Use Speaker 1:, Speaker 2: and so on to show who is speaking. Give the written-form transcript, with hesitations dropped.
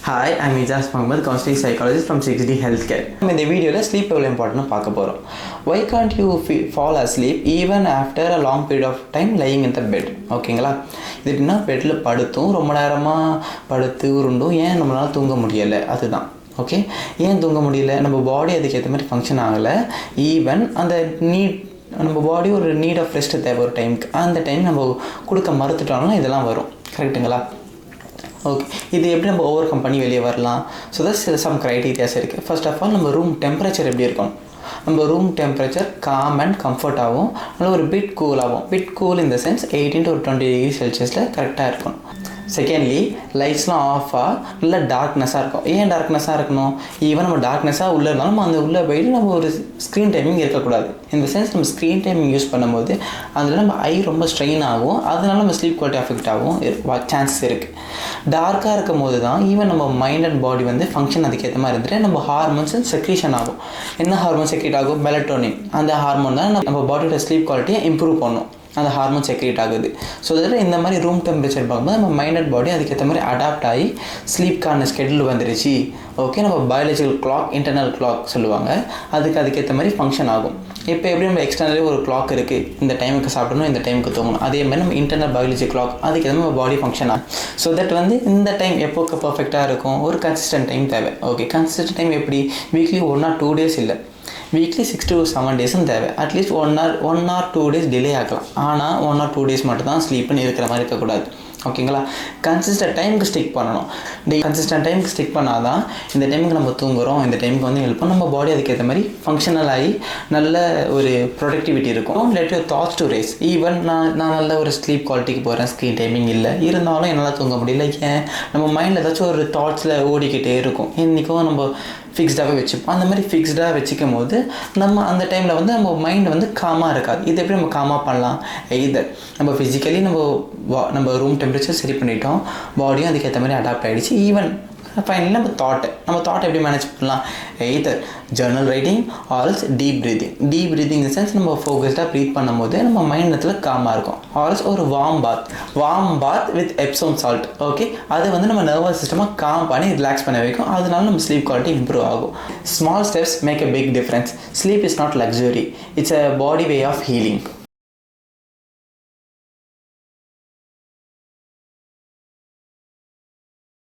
Speaker 1: Hi, I'm Ijaz Mohammed, counseling psychologist from 6D Healthcare. In the video, sleep is important. Why can't you fall asleep even after a long period of time lying in the bed? ஓகேங்களா, இது எப்படின்னா பெட்டில் படுத்தும் ரொம்ப நேரமாக படுத்து உருண்டும் ஏன் நம்மளால் தூங்க முடியலை, அதுதான். ஓகே, ஏன் தூங்க முடியல, நம்ம பாடி அதுக்கேற்ற மாதிரி ஃபங்க்ஷன் ஆகலை. ஈவன் அந்த நம்ம பாடி ஒரு நீட் ஆஃப் ரெஸ்ட் தேவை ஒரு டைமுக்கு, அந்த டைம் நம்ம கொடுக்க மறுத்துட்டோம்னா இதெல்லாம் வரும். கரெக்டுங்களா? ஓகே, இது எப்படி நம்ம ஓவர் கம் பண்ணி வெளியே வரலாம்? ஸோ தட்ஸ் சம் க்ரைட்டீரியாஸ் இருக்குது. ஃபர்ஸ்ட் ஆஃப் ஆல், நம்ம ரூம் டெம்பரேச்சர் எப்படி இருக்கும்? நம்ம room temperature com and comfort ஆகும், நல்லா ஒரு பிட் கூல் ஆகும். Bit cool in the sense 18 to 20 degrees Celsiusல கரெக்டாக இருக்கும். செகண்ட்லி, லைட்ஸ்லாம் ஆஃபாக நல்லா டார்க்னஸாக இருக்கும். ஏன் டார்க்னஸாக இருக்கணும்? ஈவன் நம்ம டார்க்னஸாக உள்ளே இருந்தாலும் நம்ம அந்த உள்ளே போயிட்டு நம்ம ஒரு ஸ்க்ரீன் டைமிங் இருக்கக்கூடாது. இந்த சென்ஸ் நம்ம ஸ்க்ரீன் டைமிங் யூஸ் பண்ணும்போது அதில் நம்ம ஐ ரொம்ப ஸ்ட்ரெயின் ஆகும், அதனால நம்ம ஸ்லீப் குவாலிட்டி அஃபெக்ட் ஆகும் சான்சஸ் இருக்குது. டார்க்காக இருக்கும் போது தான் ஈவன் நம்ம மைண்ட் அண்ட் பாடி வந்து ஃபங்க்ஷன் அதுக்கேற்ற மாதிரி இருந்துட்டு நம்ம ஹார்மோன்ஸ் செக்ரீஷன் ஆகும். என்ன ஹார்மோன் செக்ரேட் ஆகும்? மெலட்டோனின். அந்த ஹார்மோன் தான் நம்ம பாடியோட ஸ்லீப் குவாலிட்டியை இம்ப்ரூவ் பண்ணும். அந்த ஹார்மோன் செக்ரேட் ஆகுது. ஸோ அதில் இந்த மாதிரி ரூம் டெம்பரேச்சர் பார்க்கும்போது நம்ம மைண்ட் அண்ட் பாடி அதுக்கேற்ற மாதிரி அடாப்ட் ஆகி ஸ்லீப்கான ஸ்கெடியூல் வந்துருச்சு. ஓகே, நம்ம பயாலஜிக்கல் கிளாக், இன்டர்னல் கிளாக் சொல்லுவாங்க, அதுக்கேற்ற மாதிரி ஃபங்க்ஷன் ஆகும். இப்போ எப்படி நம்ம எக்ஸ்டர்னலி ஒரு கிளாக் இருக்குது, இந்த டைமுக்கு சாப்பிடணும், இந்த டைமுக்கு தூங்கணும், அதே மாதிரி நம்ம இன்டர்னல் பயாலஜி கிளாக் அதுக்கேற்ற மாதிரி நம்ம பாடி ஃபங்க்ஷன் ஆகும். ஸோ தட் வந்து இந்த டைம் எப்போக்கு பர்ஃபெக்டாக இருக்கும், ஒரு கன்சிஸ்டன்ட் டைம் தேவை. ஓகே, கன்சிஸ்டன்ட் டைம் எப்படி? வீக்லி 1 or 2 days இல்லை, வீக்லி 6 to 7 days தேவை. அட்லீஸ்ட் 1 or 2 days டிலே ஆகலாம், ஆனால் 1 or 2 days மட்டும் தான் ஸ்லீப்புன்னு இருக்கிற மாதிரி இருக்கக்கூடாது. ஓகேங்களா? கன்சிஸ்டன்ட் டைமுக்கு ஸ்டிக் பண்ணணும். கன்சிஸ்டன்ட் டைமுக்கு ஸ்டிக் பண்ணால் தான் இந்த டைமுக்கு நம்ம தூங்குகிறோம், இந்த டைமுக்கு வந்து ஹெல்ப் பண்ணணும், நம்ம பாடி அதுக்கேற்ற மாதிரி ஃபங்க்ஷனல் ஆகி நல்ல ஒரு ப்ரொடக்டிவிட்டி இருக்கும். Let your thoughts to race. Even நான் நல்ல ஒரு ஸ்லீப் குவாலிட்டிக்கு போகிறேன், ஸ்க்ரீன் டைமிங் இல்லை, இருந்தாலும் என்னால் தூங்க முடியல. ஏன்? நம்ம மைண்டில் ஏதாச்சும் ஒரு தாட்ஸில் ஓடிக்கிட்டே இருக்கும். இன்றைக்கும் நம்ம ஃபிக்ஸ்டாகவே வச்சுப்போம். அந்த மாதிரி ஃபிக்ஸ்டாக வச்சுக்கும் போது நம்ம அந்த டைமில் வந்து நம்ம மைண்ட் வந்து காமாக இருக்காது. இது எப்படி நம்ம காமாக பண்ணலாம்? எய்தர் நம்ம ஃபிசிக்கலி நம்ம ரூம் டெம்பரேச்சர் சரி பண்ணிட்டோம், பாடியும் அதுக்கேற்ற மாதிரி அடாப்ட் ஆகிடுச்சு. ஈவன் ஃபைனலி நம்ம தாட் எப்படி மேனேஜ் பண்ணலாம்? Either journal writing Alps deep breathing இந்த சென்ஸ் நம்ம ஃபோக்கஸ்டாக ப்ரீத் பண்ணும் போது நம்ம மைண்டத்தில் காமாக இருக்கும். ஆல்ஸ் ஒரு warm bath with Epsom salt. Okay, அது வந்து நம்ம நர்வஸ் சிஸ்டமாக காம் பண்ணி ரிலாக்ஸ் பண்ண வைக்கும், அதனால நம்ம ஸ்லீப் குவாலிட்டி இம்ப்ரூவ் ஆகும். Small steps make a big difference. Sleep is not luxury, it's a body way of healing.